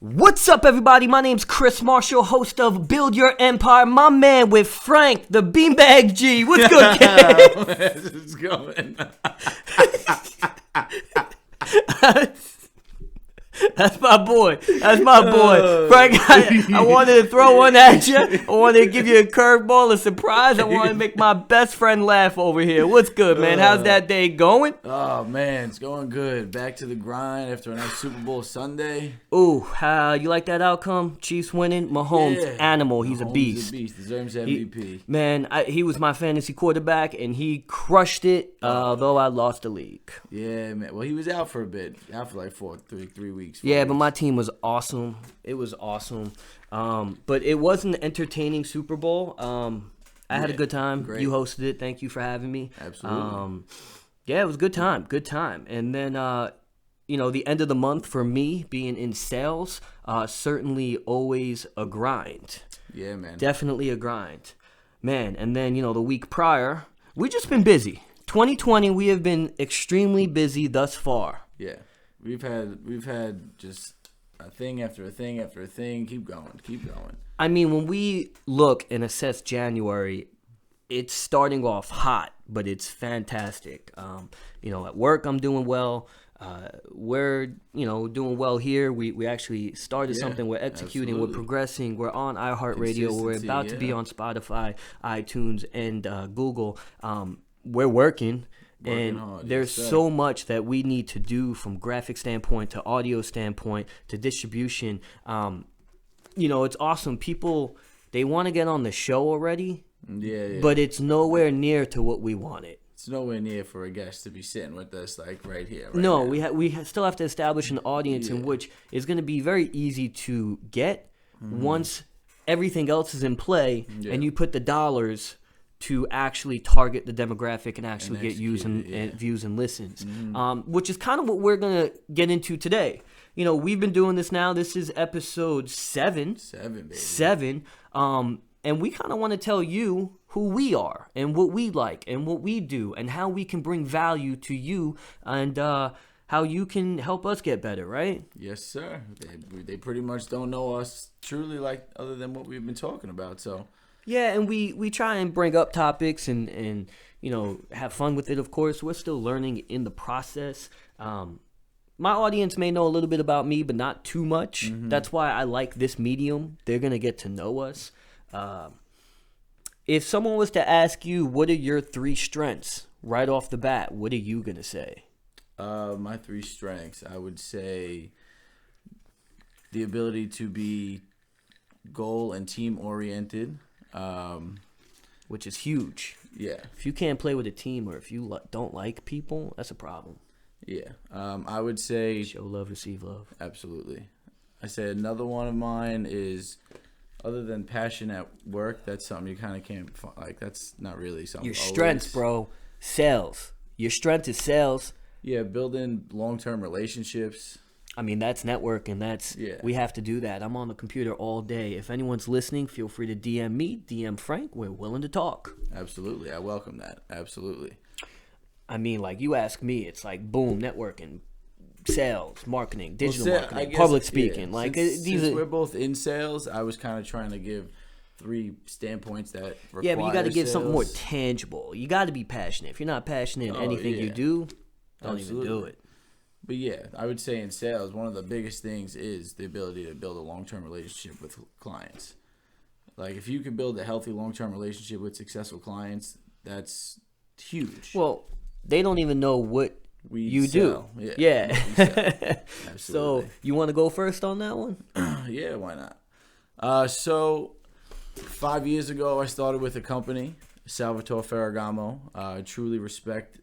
What's up, everybody? My name's Chris Marshall, host of Build Your Empire. My man with Frank, the Beanbag G. What's good, kid? Where's going? That's my boy. Frank, I wanted to throw one at you. I wanted to give you a curveball, a surprise. I wanted to make my best friend laugh over here. What's good, man? How's that day going? Oh, man, it's going good. Back to the grind after a nice Super Bowl Sunday. Ooh, you like that outcome? Chiefs winning? Mahomes, animal. He's a beast. Deserves MVP. He was my fantasy quarterback, and he crushed it, though I lost the league. Yeah, man. Well, he was out for a bit. Out for like 3 weeks. Yeah, but my team was awesome. It was awesome. But it was an entertaining Super Bowl. I had a good time. Great. You hosted it. Thank you for having me. Absolutely. Yeah, it was a good time. Good time. And then, the end of the month for me, being in sales, certainly always a grind. Yeah, man. Definitely a grind. Man, and then, the week prior, we've just been busy. 2020, we have been extremely busy thus far. Yeah. We've had just a thing after a thing after a thing. Keep going. I mean, when we look and assess January, it's starting off hot, but it's fantastic. At work, I'm doing well. We're, doing well here. We actually started something. We're executing. Absolutely. We're progressing. We're on iHeartRadio. We're about to be on Spotify, iTunes, and Google. We're working. And hard, there's so much that we need to do from graphic standpoint to audio standpoint to distribution. It's awesome. People, they want to get on the show already, but it's nowhere near to what we wanted. It's nowhere near for a guest to be sitting with us like right here. No, we still have to establish an audience in which is going to be very easy to get once everything else is in play and you put the dollars to actually target the demographic and actually get views and listens, which is kind of what we're going to get into today. We've been doing this now. This is episode 7. 7. And we kind of want to tell you who we are and what we like and what we do and how we can bring value to you and how you can help us get better, right? Yes, sir. They pretty much don't know us truly other than what we've been talking about, so... Yeah, and we try and bring up topics and have fun with it, of course. We're still learning in the process. My audience may know a little bit about me, but not too much. That's why I like this medium. They're going to get to know us. If someone was to ask you, what are your 3 strengths right off the bat, what are you going to say? My 3 strengths, I would say the ability to be goal and team-oriented. Which is huge. Yeah. If you can't play with a team or if you don't like people, that's a problem. Yeah. I would say... Show love, receive love. Absolutely. I say another one of mine is, other than passion at work, that's something you kind of can't... that's not really something... Your strengths, bro. Sales. Your strength is sales. Yeah, building long-term relationships. I mean, that's networking. We have to do that. I'm on the computer all day. If anyone's listening, feel free to DM me, DM Frank. We're willing to talk. Absolutely. I welcome that. Absolutely. I mean, you ask me, it's boom, networking, sales, marketing, digital marketing, public speaking. Since we're both in sales, I was kind of trying to give 3 standpoints that require Yeah, but you got to give sales. something more tangible. You got to be passionate. If you're not passionate in anything you do, don't even do it. But yeah, I would say in sales, one of the biggest things is the ability to build a long-term relationship with clients. If you can build a healthy long-term relationship with successful clients, that's huge. Well, they don't even know what you sell. do. Yeah. Absolutely. So you want to go first on that one? Yeah, why not? So 5 years ago, I started with a company, Salvatore Ferragamo. I truly respect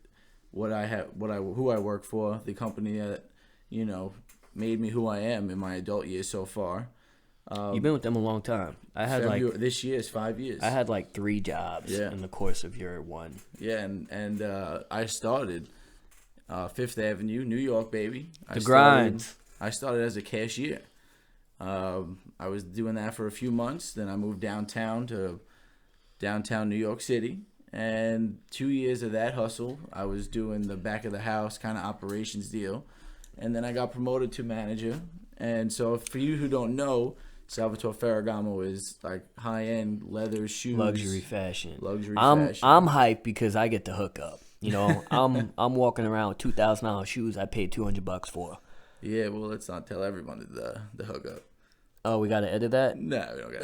who I work for, the company that, made me who I am in my adult years so far. You've been with them a long time. I had this year is 5 years. I had 3 jobs in the course of your one. Yeah, and I started 5th Avenue, New York, baby. The grind. I started as a cashier. I was doing that for a few months. Then I moved downtown to downtown New York City. And 2 years of that hustle, I was doing the back of the house kind of operations deal. And then I got promoted to manager. And so for you who don't know, Salvatore Ferragamo is like high-end leather shoes. Luxury fashion. Fashion. I'm hyped because I get to hook up. You know, I'm walking around with $2,000 shoes I paid $200 for. Yeah, well, let's not tell everyone the hookup. Oh, we gotta edit that? No, we don't got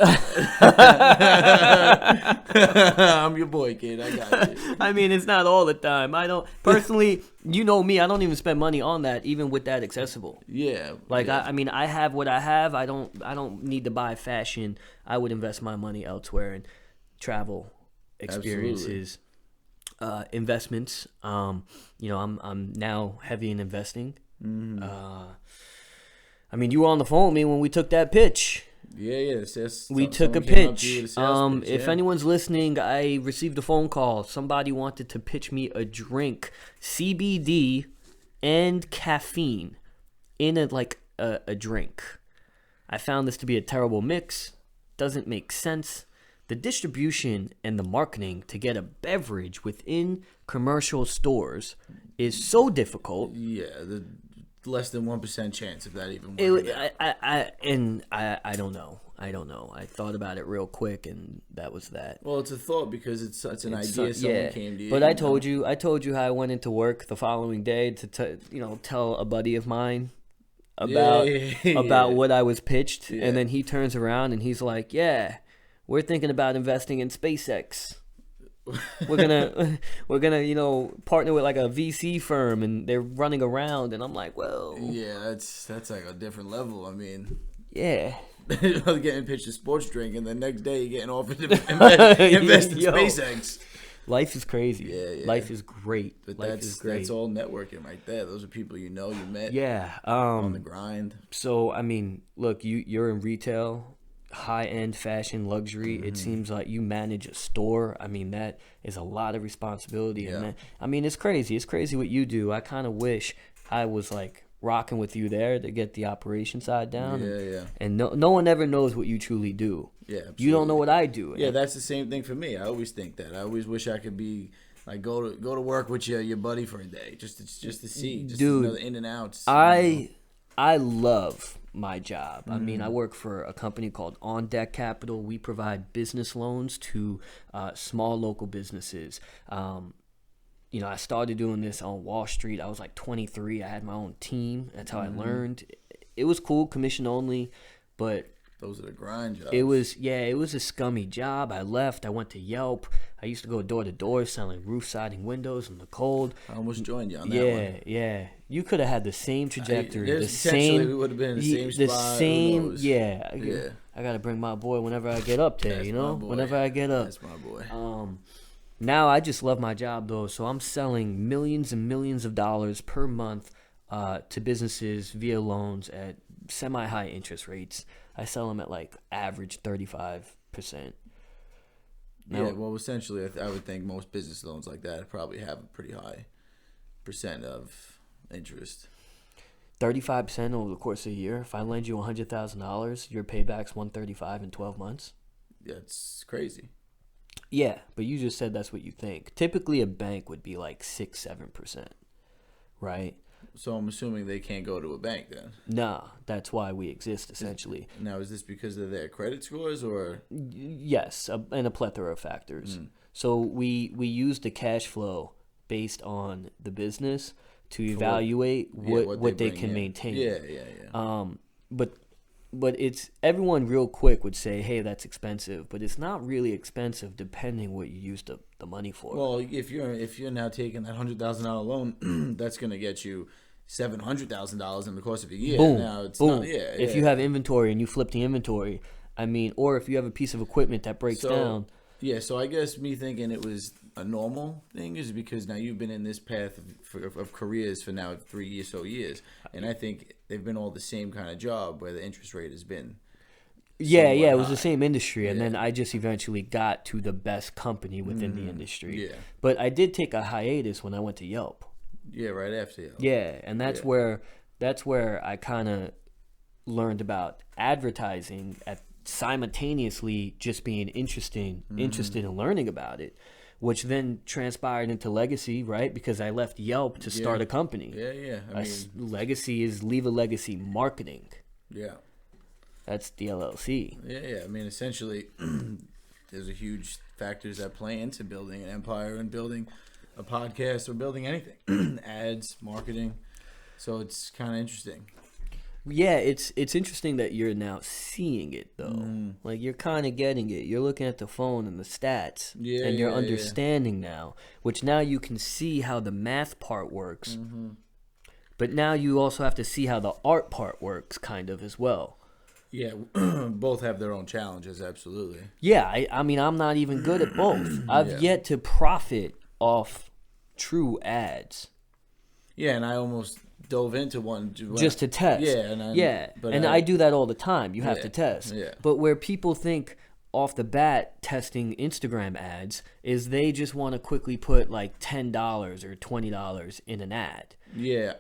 it. I'm your boy, kid. I got you. I mean, it's not all the time. I don't personally. You know me. I don't even spend money on that, even with that accessible. Yeah. Like yeah. I mean, I have what I have. I don't need to buy fashion. I would invest my money elsewhere in travel experiences, investments. You know, I'm now heavy in investing. Mm-hmm. I mean, you were on the phone with me when we took that pitch. Yeah. We took a pitch. If anyone's listening, I received a phone call. Somebody wanted to pitch me a drink, CBD and caffeine in a drink. I found this to be a terrible mix. Doesn't make sense. The distribution and the marketing to get a beverage within commercial stores is so difficult. Yeah, the less than 1% chance of that even working. I don't know. I thought about it real quick, and that was that. Well, it's a thought because it's an idea someone came to you. But I told you how I went into work the following day to tell a buddy of mine about what I was pitched, and then he turns around and he's like, "Yeah, we're thinking about investing in SpaceX." We're gonna partner with like a VC firm, and they're running around, and I'm like, well, yeah, that's like a different level. I mean, yeah, getting pitched a sports drink, and the next day you're getting offered to invest in SpaceX. Life is crazy. Yeah. Life is great. But Life is great. That's all networking right there. Those are people you met. Yeah. On the grind. So I mean, look, you're in retail. High-end fashion, luxury. It seems like you manage a store. I mean, that is a lot of responsibility. Yeah. And I mean, it's crazy. It's crazy what you do. I kind of wish I was like rocking with you there to get the operation side down. Yeah. And no one ever knows what you truly do. Yeah, absolutely. You don't know what I do. Yeah, that's the same thing for me. I always think that. I always wish I could be like go to work with your buddy for a day just to see, just Dude, to know the in and outs. I love my job. I mean, I work for a company called On Deck Capital. We provide business loans to small local businesses. I started doing this on Wall Street. I was like 23. I had my own team. That's how I learned. It was cool, commission only, but those are the grind jobs. it was a scummy job. I left. I went to Yelp. I used to go door to door selling roof siding windows in the cold. I almost joined you on that one. Yeah. You could have had the same trajectory. We would have been in the same spot. Yeah. I got to bring my boy whenever I get up there, That's whenever I get up. That's my boy. Now I just love my job, though. So I'm selling millions and millions of dollars per month to businesses via loans at semi-high interest rates. I sell them at like average 35%. Now, yeah, well, essentially, I would think most business loans like that probably have a pretty high percent of interest. 35% over the course of a year. If I lend you $100,000, your payback's $135 in 12 months. Yeah, it's crazy. Yeah, but you just said that's what you think. Typically, a bank would be like 6-7%, right? So I'm assuming they can't go to a bank then. Nah, that's why we exist, essentially. Now, is this because of their credit scores or? Yes, and a plethora of factors. So we use the cash flow based on the business to evaluate what they can maintain. Yeah. But it's everyone real quick would say, hey, that's expensive, but it's not really expensive depending what you use the money for. Well, if you're now taking that $100,000 loan, that's gonna get you $700,000 in the course of a year. Boom, now it's boom. Not, if you have inventory and you flip the inventory, I mean, or if you have a piece of equipment that breaks down. Yeah, so I guess me thinking it was a normal thing is because now you've been in this path of careers for now 3 years, and I think they've been all the same kind of job where the interest rate has been. Yeah, it was the same industry, and then I just eventually got to the best company within the industry. Yeah, but I did take a hiatus when I went to Yelp. Yeah, right after Yelp. Yeah, and that's where I kind of learned about advertising at simultaneously just being interested in learning about it, which then transpired into legacy, right? Because I left Yelp to start a company. Yeah. Legacy is leave a legacy marketing. Yeah. That's the LLC. Yeah. I mean, essentially, there's a huge factors that play into building an empire and building a podcast or building anything. Ads, marketing. So it's kind of interesting. Yeah, it's interesting that you're now seeing it though. Like you're kind of getting it. You're looking at the phone and the stats, and you're understanding now. Which now you can see how the math part works. But now you also have to see how the art part works, kind of as well. Yeah, both have their own challenges. Absolutely. Yeah, I mean, I'm not even good at both. I've yet to profit off true ads. Yeah, and I almost dove into one just to test. I do that all the time. You have to test. Yeah. But where people think off the bat testing Instagram ads is they just want to quickly put like $10 or $20 in an ad. Yeah,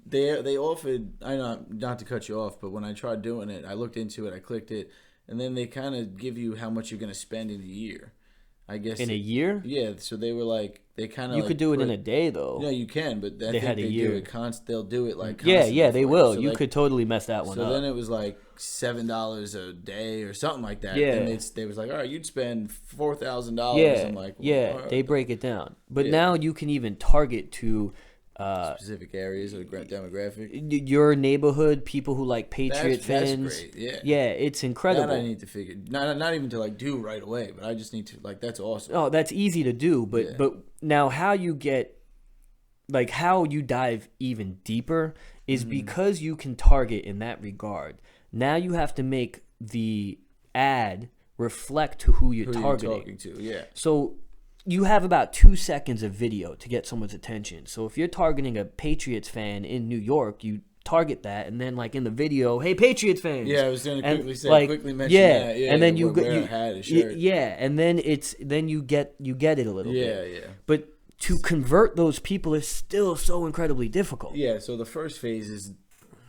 they offered. I know not to cut you off, but when I tried doing it, I looked into it, I clicked it, and then they kind of give you how much you're going to spend in a year. I guess in a year. Yeah, so they were like they kind of. You could do it in a day though. Yeah, you can, but I think they do it they'll do it like yeah, they will. So you could totally mess that one up. So then it was like $7 a day or something like that. Yeah, and they was like, all right, you'd spend $4,000. Yeah, I'm like, well, they break it down, but now you can even target to. Specific areas of the demographic. Your neighborhood, people who like Patriot fans. That's great. Yeah, it's incredible. That I need to figure. Not even to like do right away, but I just need to that's awesome. Oh, that's easy to do, but now how you get how you dive even deeper is because you can target in that regard. Now you have to make the ad reflect to who you're targeting. You're talking to, yeah. So you have about 2 seconds of video to get someone's attention. So if you're targeting a Patriots fan in New York, you target that, and then in the video, hey Patriots fans. Yeah, I was going to quickly mention that. Yeah, and then you had a shirt. Yeah, and then you get it a little bit. Yeah. But to convert those people is still so incredibly difficult. Yeah. So the first phase is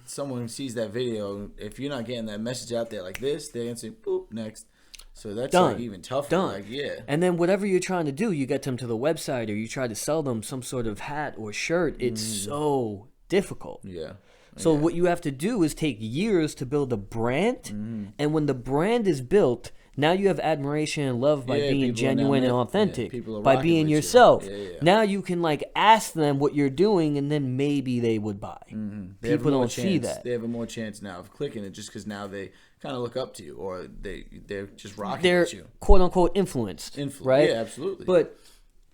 someone sees that video. If you're not getting that message out there like this, they're gonna say boop next. So that's even tougher. Done. And then whatever you're trying to do, you get them to the website or you try to sell them some sort of hat or shirt. It's so difficult. Yeah. So what you have to do is take years to build a brand. And when the brand is built, now you have admiration and love by being genuine and authentic, by being yourself. Now you can ask them what you're doing, and then maybe they would buy. People don't see that. They have a more chance now of clicking it just because now they kind of look up to you, or they're just rocking with you. Quote unquote influenced, right? Yeah, absolutely. But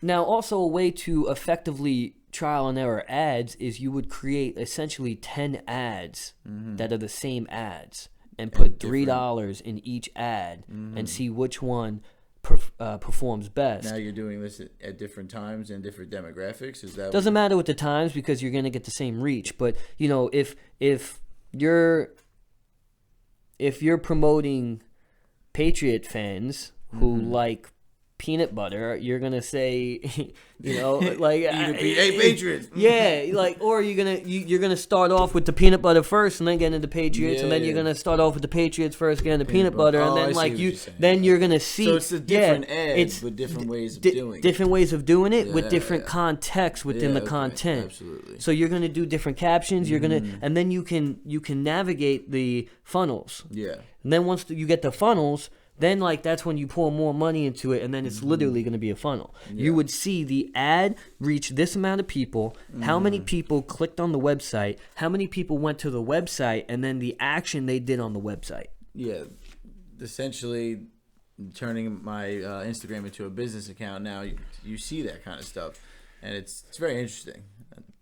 now also a way to effectively trial and error ads is you would create essentially 10 ads that are the same ads. And put $3 in each ad and see which one performs best. Now you're doing this at different times and different demographics. Is that doesn't matter with the times because you're gonna get the same reach. But if you're promoting Patriot fans who like peanut butter, you're gonna say, hey Patriots. Yeah, or you're gonna start off with the peanut butter first, and then get into Patriots, and then you're gonna start off with the Patriots first, get into peanut butter, and then you're gonna see. So it's a different ads with different ways of doing it. Different ways of doing it with different context within the content. Absolutely. So you're gonna do different captions. You're gonna, and then you can navigate the funnels. Yeah. And then once you get the funnels. Then, that's when you pour more money into it, and then it's literally going to be a funnel. Yeah. You would see the ad reach this amount of people, how many people clicked on the website, how many people went to the website, and then the action they did on the website. Yeah, essentially turning my Instagram into a business account now, you see that kind of stuff, and it's very interesting.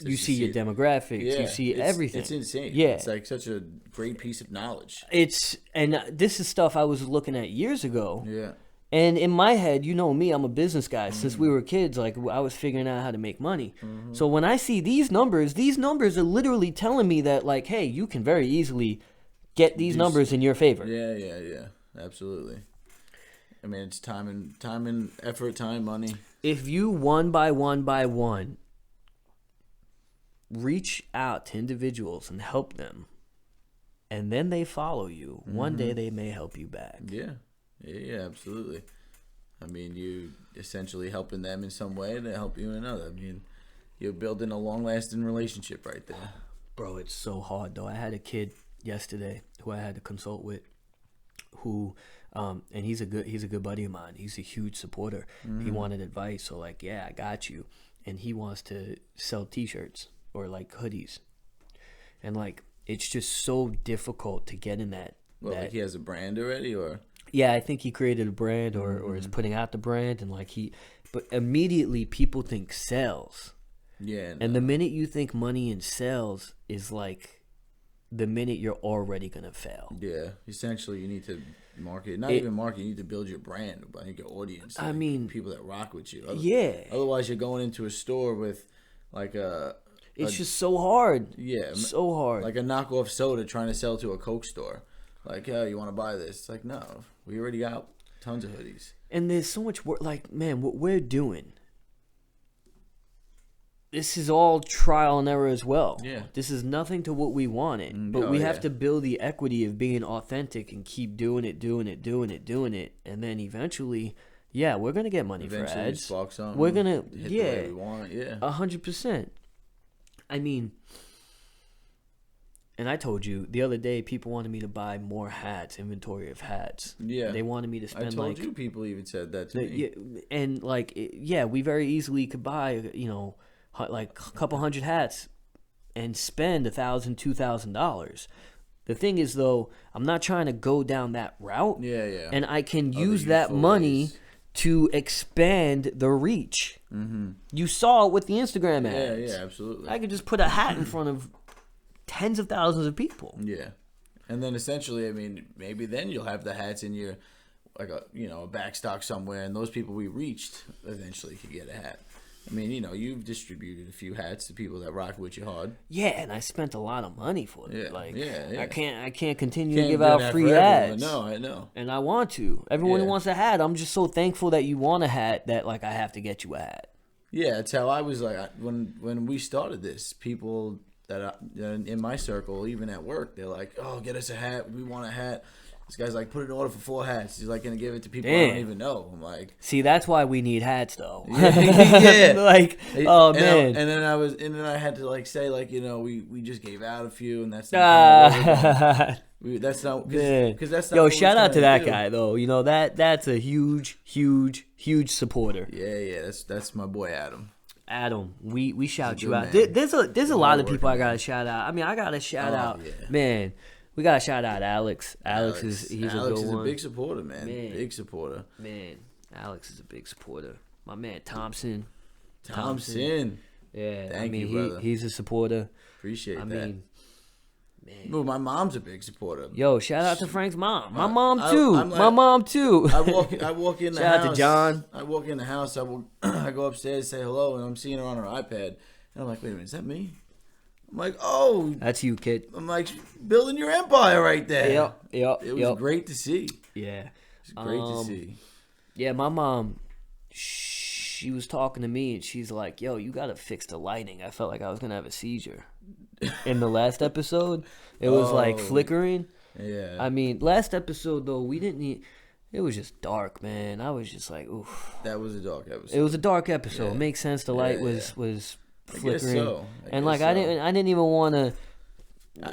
You see your demographics. Yeah, you see everything. It's insane. Yeah. It's such a great piece of knowledge. And this is stuff I was looking at years ago. Yeah. And in my head, you know me, I'm a business guy. Since we were kids, I was figuring out how to make money. So when I see these numbers are literally telling me that, hey, you can very easily get these numbers in your favor. Yeah. Absolutely. I mean, it's time and effort, money. If you one by one reach out to individuals and help them, and then they follow you, one day they may help you back. Yeah, absolutely. I mean, you essentially helping them in some way, and they help you in another. I mean, you're building a long-lasting relationship right there. Bro, it's so hard, though. I had a kid yesterday who I had to consult with, who and he's a good buddy of mine. He's a huge supporter. He wanted advice, so like, yeah, I got you. And he wants to sell t-shirts or like hoodies. And like, it's just so difficult to get in that. Well, like he has a brand already, or? Yeah, I think he created a brand or is putting out the brand, and like but immediately people think sales. Yeah. No. And the minute you think money in sales is like the minute you're already gonna fail. Yeah, essentially you need to market, not even market, you need to build your brand, but your audience. I mean, people that rock with you. Otherwise you're going into a store with like it's just so hard. Yeah. So hard. Like a knockoff soda trying to sell to a Coke store. Like, yeah, you want to buy this? It's like, no, we already got tons of hoodies. And there's so much work. Like, man, what we're doing, this is all trial and error as well. Yeah. This is nothing to what we wanted, but we have to build the equity of being authentic and keep doing it, and then eventually, yeah, we're gonna get money for ads. Spark something, we're gonna, hit the way we want, 100%. I mean. And I told you the other day, people wanted me to buy more hats, inventory of hats. Yeah. They wanted me to spend I told you people even said that to me. Yeah, and like, we very easily could buy, like a couple hundred hats and spend $1,000, $2,000. The thing is, though, I'm not trying to go down that route. Yeah. And I can use that money to expand the reach. Mm-hmm. You saw it with the Instagram ads. Yeah, absolutely. I could just put a hat in front of tens of thousands of people. Yeah. And then essentially, I mean, maybe then you'll have the hats in your, like a back stock somewhere, and those people we reached eventually could get a hat. I mean, you've distributed a few hats to people that rock with you hard. Yeah, and I spent a lot of money for it. Yeah, like, yeah. I can't continue to give out free hats. No, I know. And I want to. Everyone who wants a hat, I'm just so thankful that you want a hat that like I have to get you a hat. Yeah, that's how I was like when we started this. People that in my circle, even at work, they're like, "Oh, get us a hat. We want a hat." This guy's like, put an order for 4 hats. He's like gonna give it to people I don't even know. I'm like, see, that's why we need hats, though. Yeah. Like, oh man. And then I had to like say like, we just gave out a few, and that's not that's not because that's not. Yo, shout out to that guy though. That's a huge supporter. Yeah. That's my boy Adam. Adam, we shout you out. There's a lot of people I gotta shout out. I mean, I gotta shout out, man. We gotta shout out Alex. Alex is a good one. Alex is a big supporter, man. Big supporter. Man, Alex is a big supporter. My man Thompson. Yeah, Thank you, brother. He's a supporter. Appreciate that. I mean, man. Well, my mom's a big supporter. Yo, shout out to Frank's mom. My mom too. My mom too. I walk in the house. Shout out to John. I walk in the house. I go upstairs, say hello, and I'm seeing her on her iPad, and I'm like, wait a minute, is that me? I'm like, oh, that's you, kid. I'm like, building your empire right there. Yep. It was great to see. Yeah, it's great to see. Yeah, my mom, she was talking to me, and she's like, "Yo, you gotta fix the lighting." I felt like I was gonna have a seizure. In the last episode, it was like flickering. Yeah. I mean, last episode though, we didn't need. It was just dark, man. I was just like, oof. That was a dark episode. It was a dark episode. Yeah. It makes sense. The light was flickering. I guess I didn't even want to.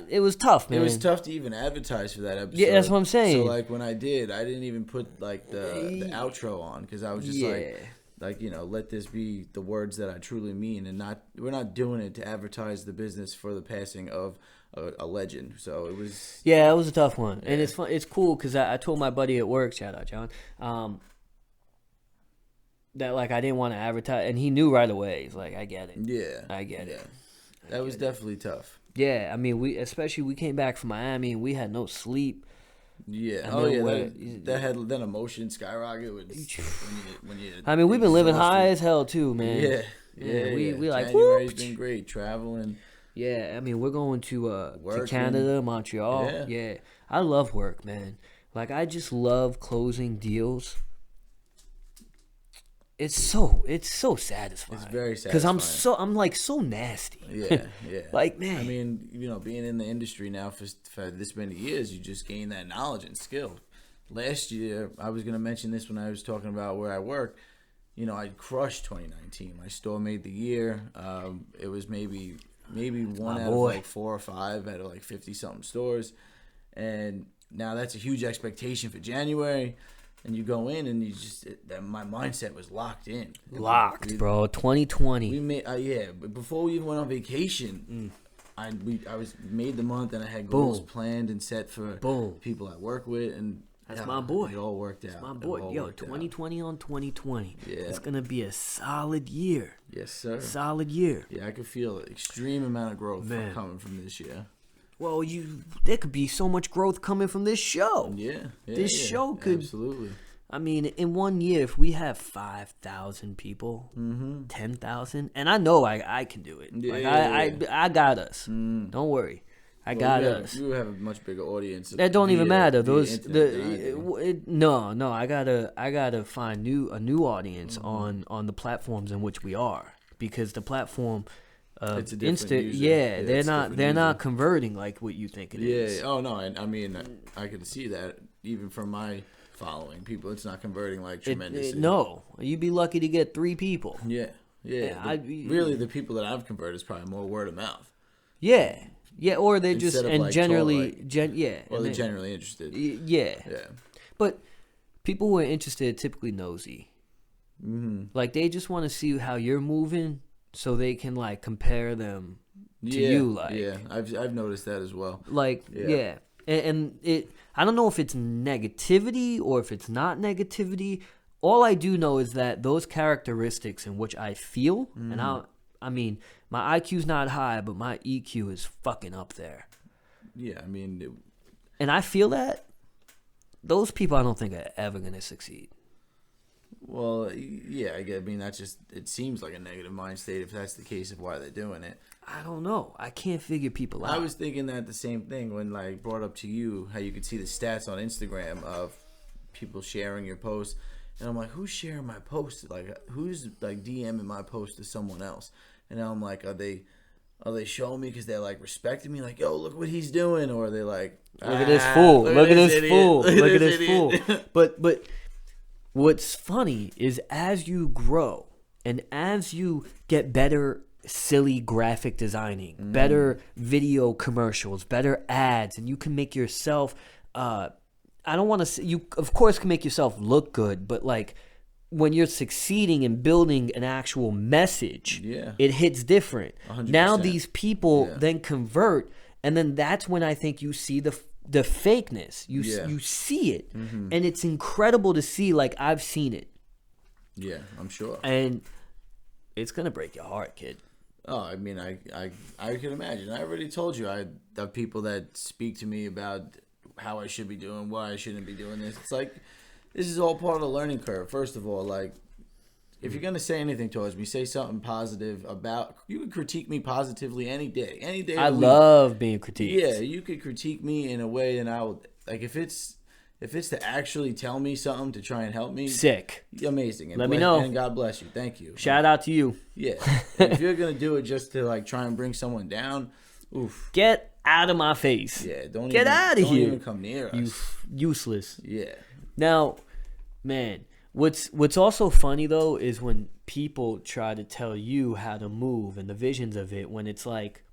It was tough, man. It was tough to even advertise for that episode. Yeah, that's what I'm saying. So like when I didn't even put like the outro on because I was just like let this be the words that I truly mean, and we're not doing it to advertise the business for the passing of a legend. So it was. Yeah, it was a tough one, and it's fun. It's cool because I told my buddy at work, shout out John, that like I didn't want to advertise, and he knew right away. He's like, I get it. Yeah, I get it. That was definitely tough. Yeah, I mean, we came back from Miami and we had no sleep. Yeah. That had then emotion skyrocket when you. I mean, we've been living high as hell too, man. Yeah. We like January's been great traveling. Yeah, I mean, we're going to Canada, Montreal. Yeah, I love work, man. Like I just love closing deals. It's so satisfying. It's very satisfying. Because I'm like so nasty. Yeah. Like, man. I mean, being in the industry now for this many years, you just gain that knowledge and skill. Last year, I was going to mention this when I was talking about where I work. I crushed 2019. My store made the year. It was maybe maybe one out of like 4 or 5 out of like 50 something stores, and now that's a huge expectation for January. And you go in, and my mindset was locked in. Bro. 2020. We made, but before we even went on vacation, I was made the month, and I had goals planned and set for people I work with, and that's my boy. It all worked out. That's my boy. Yo, 2020 on 2020. Yeah, it's gonna be a solid year. Yes, sir. Solid year. Yeah, I could feel an extreme amount of growth coming from this year. Well, there could be so much growth coming from this show. This show could absolutely. I mean, in 1 year, if we have 5,000 people, 10,000, and I know I can do it. I got us. Don't worry, I got us. You have a much bigger audience. That don't even matter. No. I gotta find a new audience on the platforms in which we are, because the platform. It's a different user. they're not converting like what you think it is. Yeah. Oh no. I mean, I can see that even from my following people, it's not converting like tremendously. No, you'd be lucky to get 3 people. Yeah. Really, the people that I've converted is probably more word of mouth. Yeah, or they just Instead of, and like, generally, or they're generally interested. Yeah. But people who are interested are typically nosy. Like they just want to see how you're moving, so they can like compare them to you. Like, I've noticed that as well. Like, and it. I don't know if it's negativity or if it's not negativity. All I do know is that those characteristics in which I feel, and I mean, my IQ's not high, but my EQ is fucking up there. Yeah, I mean, and I feel that those people, I don't think are ever gonna succeed. Well, yeah, I mean, that's just, it seems like a negative mind state if that's the case of why they're doing it. I don't know. I can't figure people out. I was thinking that the same thing when like brought up to you how you could see the stats on Instagram of people sharing your post, and I'm like, who's sharing my post? Like, who's like DMing my post to someone else? And now I'm like, are they showing me because they're like respecting me? Like, yo, look what he's doing, or are they like, look at this fool, look at this fool, look at this fool. But what's funny is as you grow and as you get better silly graphic designing, better video commercials, better ads, and you can make yourself I don't want to say, you of course can make yourself look good, but like when you're succeeding in building an actual message, it hits different. 100%. Now these people then convert, and then that's when I think you see the fakeness. You see it, and it's incredible to see. Like, I've seen it. Yeah, I'm sure. And it's gonna break your heart, kid. Oh, I mean, I can imagine. I already told you I have people that speak to me about how I should be doing, why I shouldn't be doing this. It's like, this is all part of the learning curve. First of all, like, if you're gonna say anything towards me, say something positive about. You can critique me positively any day. I love being critiqued. Yeah, you could critique me in a way, and I would like if it's to actually tell me something to try and help me. Sick. Amazing. And let me know. And God bless you. Thank you. Shout out to you. Yeah. If you're gonna do it just to like try and bring someone down, oof. Get out of my face. Yeah. Get out of here. Don't even come near us. Useless. Yeah. Now, man, what's also funny though is when people try to tell you how to move and the visions of it, when it's like,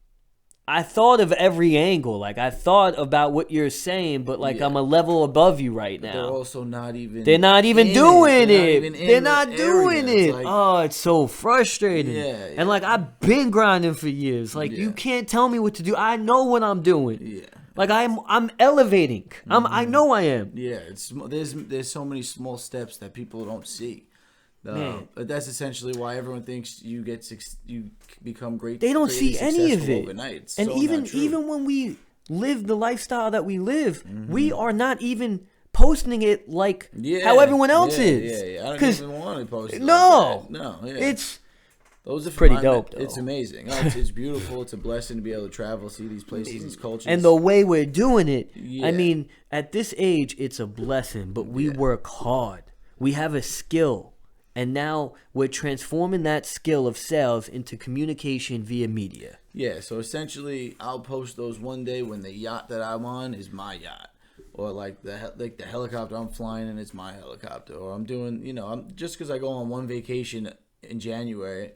I thought of every angle. Like, I thought about what you're saying, but like I'm a level above you right now. They're also not even. They're not even doing it. They're not doing it. Like, oh, it's so frustrating. Yeah. And like, I've been grinding for years. Like, you can't tell me what to do. I know what I'm doing. Yeah. Like, I'm elevating. I know I am. Yeah. There's so many small steps that people don't see. But that's essentially why everyone thinks you become great. They don't see any of it. Overnight. It's and so even when we live the lifestyle that we live, we are not even posting it like how everyone else is. Yeah. I don't even want to post it. No. Like that. No. Yeah. It's those are pretty dope, though. It's amazing. It's beautiful. It's a blessing to be able to travel, see these places, these cultures. And the way we're doing it, I mean, at this age, it's a blessing. But we work hard. We have a skill. And now we're transforming that skill of sales into communication via media. Yeah, so essentially, I'll post those one day when the yacht that I'm on is my yacht, or like the helicopter I'm flying in is my helicopter, or I'm doing, I'm just because I go on one vacation in January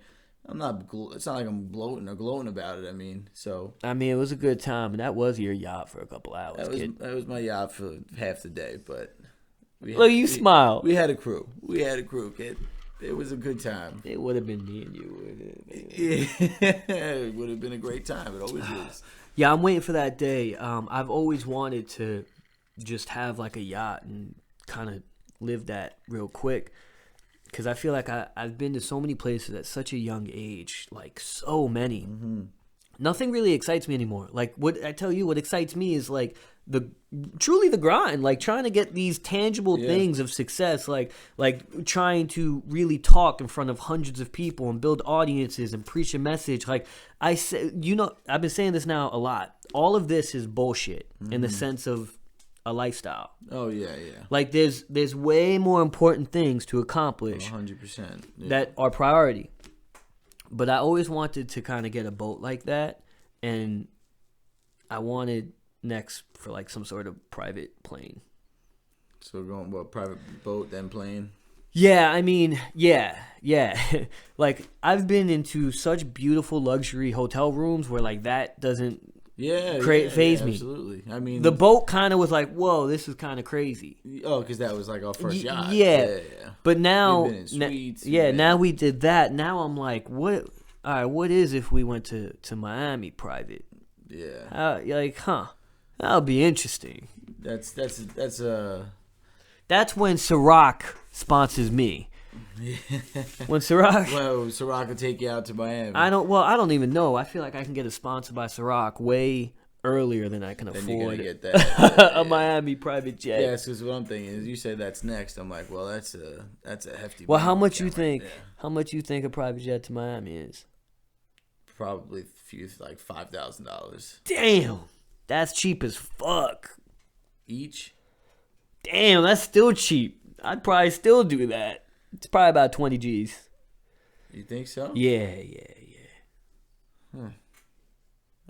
It's not like I'm bloating or gloating about it. I mean, it was a good time, and that was your yacht for a couple hours, kid. that was my yacht for half the day, but smile. We had a crew. Kid. It was a good time. It would have been me and you. It would have been a great time. It always is. Yeah, I'm waiting for that day. I've always wanted to just have like a yacht and kind of live that real quick. Because I feel like I've been to so many places at such a young age, like so many. Mm-hmm. Nothing really excites me anymore. Like what I tell you, what excites me is like truly the grind, like trying to get these tangible things of success, like trying to really talk in front of hundreds of people and build audiences and preach a message. Like I said, I've been saying this now a lot. All of this is bullshit in the sense of a lifestyle. Oh yeah. Like there's way more important things to accomplish 100% that are priority. But I always wanted to kind of get a boat like that, and I wanted next for like some sort of private plane. So going private boat then plane? Yeah, I mean, yeah. Like I've been into such beautiful luxury hotel rooms where like that doesn't phase me. Absolutely. I mean, the boat kind of was like, whoa, this is kind of crazy. Oh, because that was like our first yacht. Yeah. But now, we've been in suites, now we did that. Now I'm like, what? All right, what is if we went to Miami private? Yeah. That'll be interesting. That's when Ciroc sponsors me. When Ciroc, Ciroc will take you out to Miami. I don't even know. I feel like I can get a sponsor by Ciroc way earlier than I can afford get that. a Miami private jet. Yeah, because what I'm thinking is, you say that's next. I'm like, well, that's a hefty. Well, how much you think? How much you think a private jet to Miami is? Probably like $5,000. Damn, that's cheap as fuck. Each. Damn, that's still cheap. I'd probably still do that. It's probably about 20 G's. You think so? Yeah.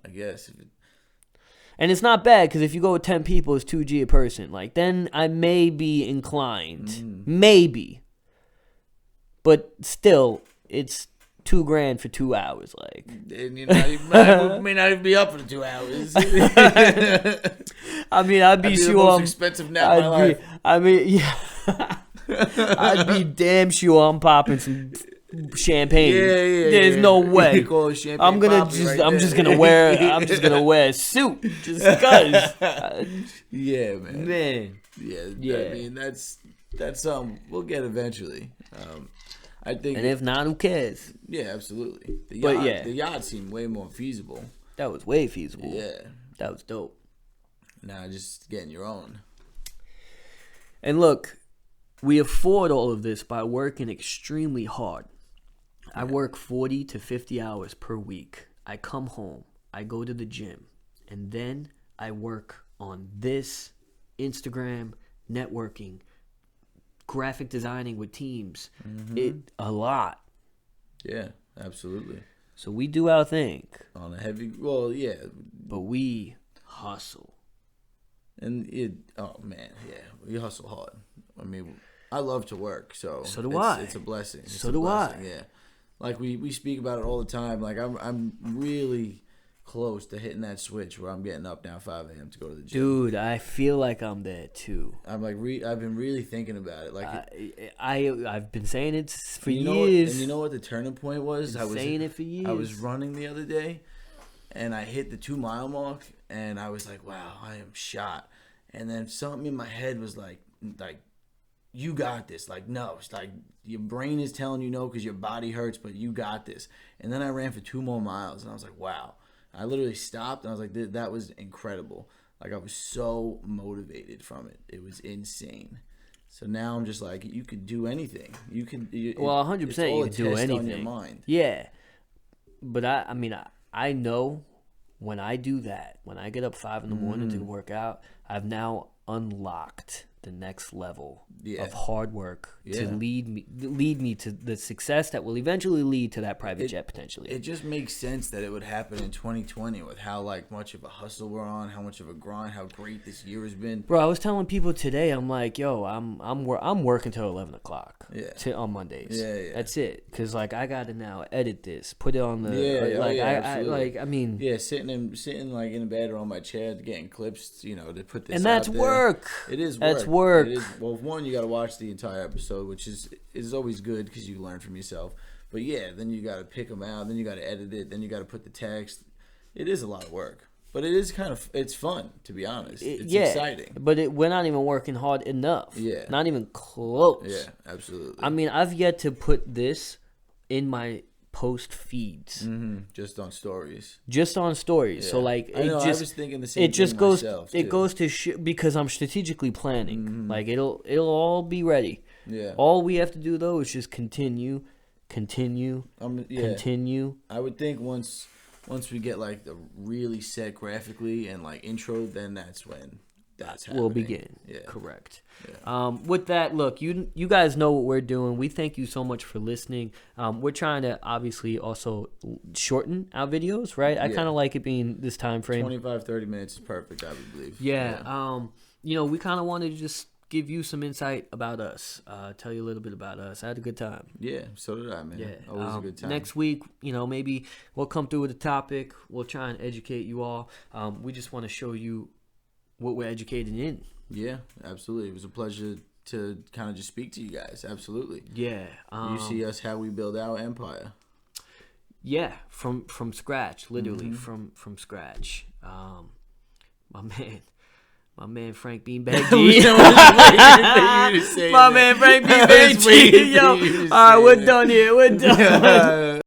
I guess. And it's not bad, because if you go with 10 people, it's 2G a person. Like, then I may be inclined. Maybe. But still, it's $2,000 for 2 hours. Like, and you may not even be up for the 2 hours. I mean, I'd be sure. The most expensive nap of my life. I mean, yeah. I'd be damn sure I'm popping some champagne. Yeah. There's no way. I'm just gonna wear a suit just cause. Yeah, man. Yeah. I mean, that's we'll get eventually. I think. And if not, who cares? Yeah, absolutely. The yacht seemed way more feasible. That was way feasible. Yeah, that was dope. Nah, just getting your own. And look, we afford all of this by working extremely hard. I work 40 to 50 hours per week. I come home, I go to the gym, and then I work on this, Instagram, networking, graphic designing with teams. A lot. Yeah, absolutely. So we do our thing. On a heavy, well, yeah. But we hustle. And we hustle hard. I mean, I love to work, so do I. It's a blessing. So do I. Yeah, like we speak about it all the time. Like I'm really close to hitting that switch where I'm getting up now 5 a.m. to go to the gym. Dude, I feel like I'm there too. I'm like I've been really thinking about it. Like I've been saying it for years. And you know what the turning point was? I was saying it for years. I was running the other day, and I hit the 2 mile mark, and I was like, wow, I am shot. And then something in my head was like, you got this. Like, no, it's like your brain is telling you no because your body hurts, but you got this. And then I ran for 2 more miles, and I was like, wow. I literally stopped, and I was like, that was incredible. Like, I was so motivated from it. It was insane. So now I'm just like, you could do anything. You can. 100% you can do anything. On your mind. Yeah, but I know when I do that, when I get up 5 in the morning to work out, I've now unlocked the next level Yeah. of hard work Yeah. to lead me to the success that will eventually lead to that private jet potentially. It just makes sense that it would happen in 2020 with how like much of a hustle we're on, how much of a grind, how great this year has been. Bro, I was telling people today, I'm like, yo, I'm working till 11 o'clock on Mondays. Yeah. That's it. Because, like, I got to now edit this, put it on the, Sitting like in bed or on my chair getting clips, to put this and that's out there. work. It is work. That's work. It is, well, one, you got to watch the entire episode, which is always good because you learn from yourself. But yeah, then you got to pick them out, then you got to edit it, then you got to put the text. It is a lot of work. But it is it's fun, to be honest. It's exciting. But we're not even working hard enough. Yeah. Not even close. Yeah, absolutely. I mean, I've yet to put this in my post feeds. Just on stories. Yeah. So like, I was thinking the same thing myself, it goes to because I'm strategically planning. Like it'll all be ready. Yeah. All we have to do though is just continue. Continue. I would think once we get like the really set graphically and like intro, then that's when that's happening. We'll begin. Yeah. Correct. Yeah. With that, look, you guys know what we're doing. We thank you so much for listening. We're trying to obviously also shorten our videos, right? I kind of like it being this time frame. 25, 30 minutes is perfect, I would believe. Yeah. We kind of wanted to just give you some insight about us, tell you a little bit about us. I had a good time. Yeah, so did I, man. Yeah, always a good time. Next week, maybe we'll come through with a topic. We'll try and educate you all. We just want to show you what we're educated in. Yeah, absolutely. It was a pleasure to kind of just speak to you guys. Absolutely. Yeah. You see us how we build our empire. Yeah, from scratch, literally from scratch. My man Frank Beanbag G. My man Frank Beanbag G. Yo, all right, we're done here. We're done.